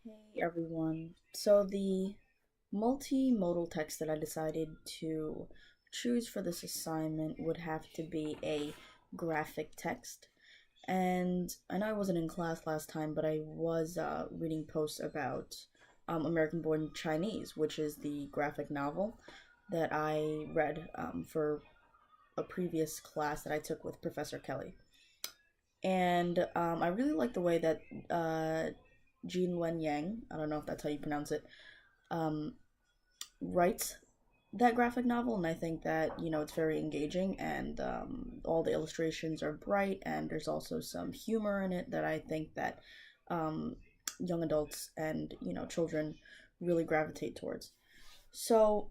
Hey everyone. So the multimodal text that I decided to choose for this assignment would have to be a graphic text. And I know I wasn't in class last time, but I was reading posts about American Born Chinese, which is the graphic novel that I read for a previous class that I took with Professor Kelly. And I really like the way that Jean Wen Yang, I don't know if that's how you pronounce it, um, writes that graphic novel, and I think that it's very engaging, and all the illustrations are bright, and there's also some humor in it that I think that um, young adults and children really gravitate towards. So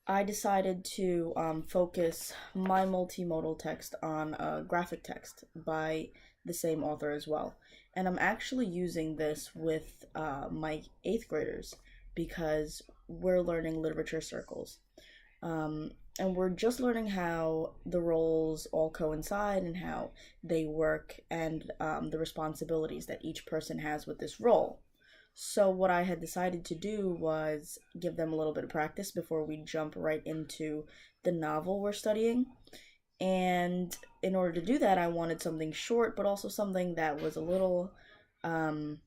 I decided to focus my multimodal text on graphic text by the same author as well. And I'm actually using this with my eighth graders because we're learning literature circles. And we're just learning how the roles all coincide and how they work and the responsibilities that each person has with this role. So, what I had decided to do was give them a little bit of practice before we jump right into the novel we're studying. And in order to do that, I wanted something short, but also something that was a little um,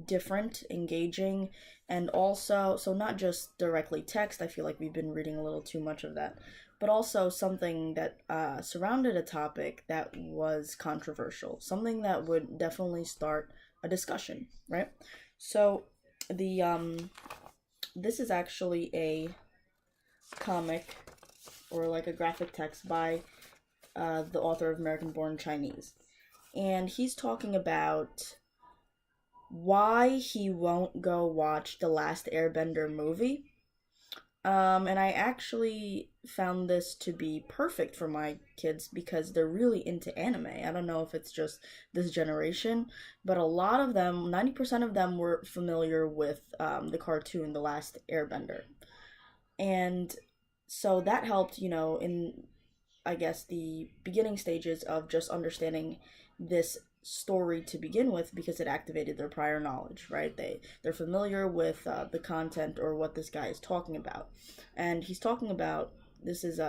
different, engaging, and also, so not just directly text. I feel like we've been reading a little too much of that, but also something that surrounded a topic that was controversial, something that would definitely start a discussion, right? So the this is actually a comic or like a graphic text by the author of American Born Chinese, and he's talking about why he won't go watch the Last Airbender movie. And I actually found this to be perfect for my kids because they're really into anime. I don't know if it's just this generation, but a lot of them, 90% of them, were familiar with the cartoon, The Last Airbender. And so that helped, in I guess the beginning stages of just understanding this story to begin with because it activated their prior knowledge, right? They're familiar with the content or what this guy is talking about, and he's talking about this is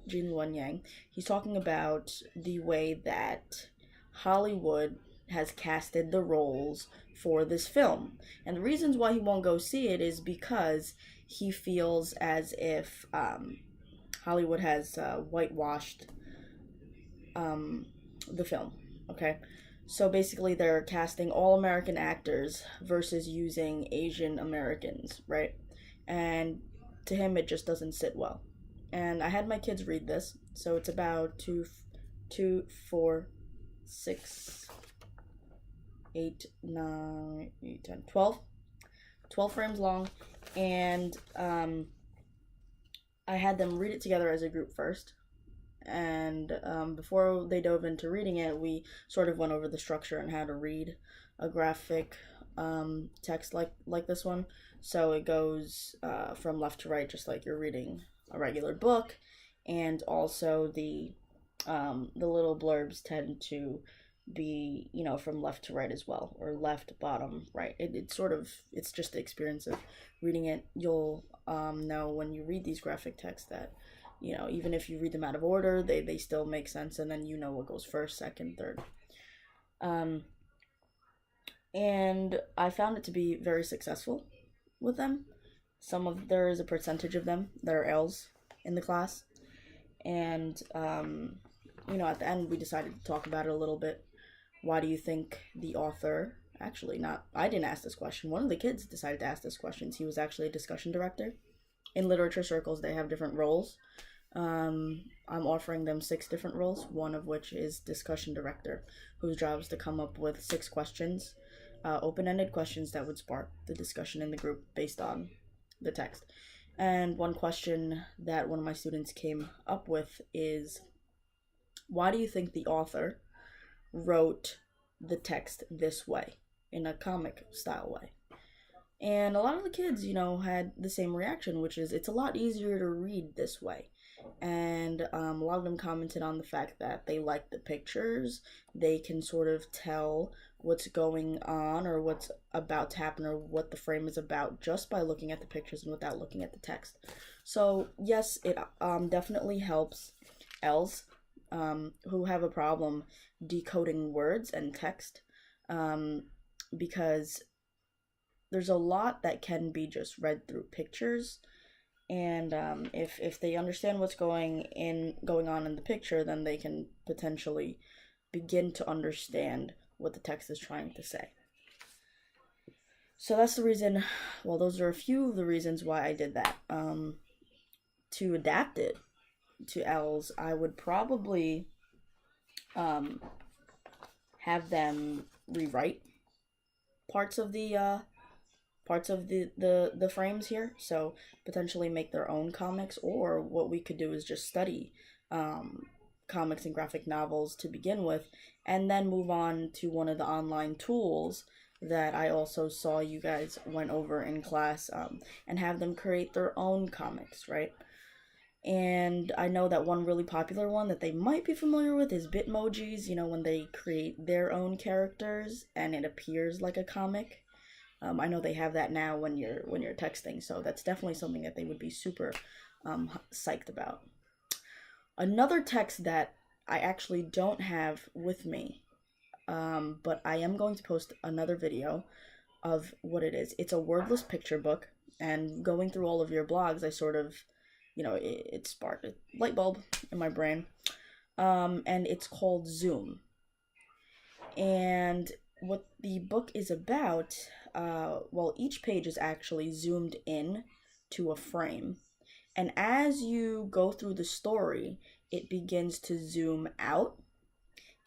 Jin Wen Yang. He's talking about the way that Hollywood has casted the roles for this film, and the reasons why he won't go see it is because he feels as if Hollywood has whitewashed the film. Okay, so basically they're casting all American actors versus using Asian Americans, right? And to him, it just doesn't sit well. And I had my kids read this, so it's about two, 4, 6, 8, 9, 10, 12 frames long, and I had them read it together as a group first, and before they dove into reading it, we sort of went over the structure and how to read a graphic text like this one. So it goes from left to right, just like you're reading a regular book, and also the little blurbs tend to be from left to right as well, or left, bottom, right. It's sort of, it's just the experience of reading it. You'll know when you read these graphic texts that even if you read them out of order, they still make sense, and then what goes first, second, third. Um, and I found it to be very successful with them. There is a percentage of them that are ELLs in the class, and at the end we decided to talk about it a little bit. Why do you think the author, actually not, I didn't ask this question, one of the kids decided to ask this question. He was actually a discussion director. In literature circles, they have different roles. I'm offering them 6 different roles, one of which is discussion director, whose job is to come up with 6 questions, open-ended questions that would spark the discussion in the group based on the text. And one question that one of my students came up with is, why do you think the author wrote the text this way, in a comic style way? And a lot of the kids, had the same reaction, which is it's a lot easier to read this way. and a lot of them commented on the fact that they like the pictures. They can sort of tell what's going on or what's about to happen or what the frame is about just by looking at the pictures and without looking at the text. So yes, it definitely helps ELLs who have a problem decoding words and text, because there's a lot that can be just read through pictures, and if they understand what's going on in the picture, then they can potentially begin to understand what the text is trying to say. So that's the reason. Well, those are a few of the reasons why I did that. To adapt it to ELLs, I would probably have them rewrite parts of the frames here, so potentially make their own comics, or what we could do is just study comics and graphic novels to begin with, and then move on to one of the online tools that I also saw you guys went over in class, and have them create their own comics, right? And I know that one really popular one that they might be familiar with is Bitmojis, when they create their own characters and it appears like a comic. I know they have that now when you're texting, so that's definitely something that they would be super psyched about. Another text that I actually don't have with me, but I am going to post another video of what it is. It's a wordless picture book, and going through all of your blogs, I sort of, it sparked a light bulb in my brain, and it's called Zoom. And what the book is about, well, each page is actually zoomed in to a frame. And as you go through the story, it begins to zoom out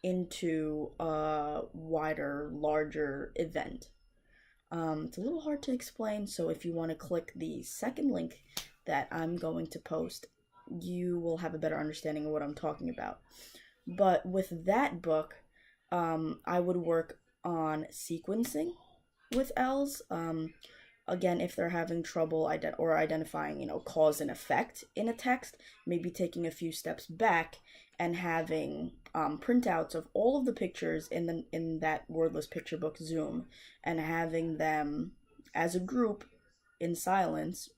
into a wider, larger event. It's a little hard to explain, so if you want to click the second link that I'm going to post, you will have a better understanding of what I'm talking about. But with that book, I would work on sequencing with ELLs. Again, if they're having trouble identifying, cause and effect in a text, maybe taking a few steps back and having printouts of all of the pictures in that wordless picture book Zoom, and having them as a group in silence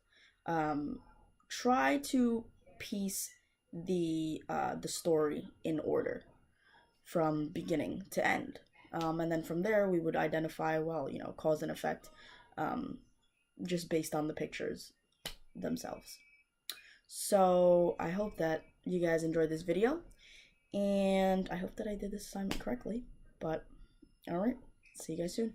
try to piece the story in order from beginning to end. And then from there, we would identify, cause and effect, just based on the pictures themselves. So I hope that you guys enjoyed this video, and I hope that I did this assignment correctly. But, alright, see you guys soon.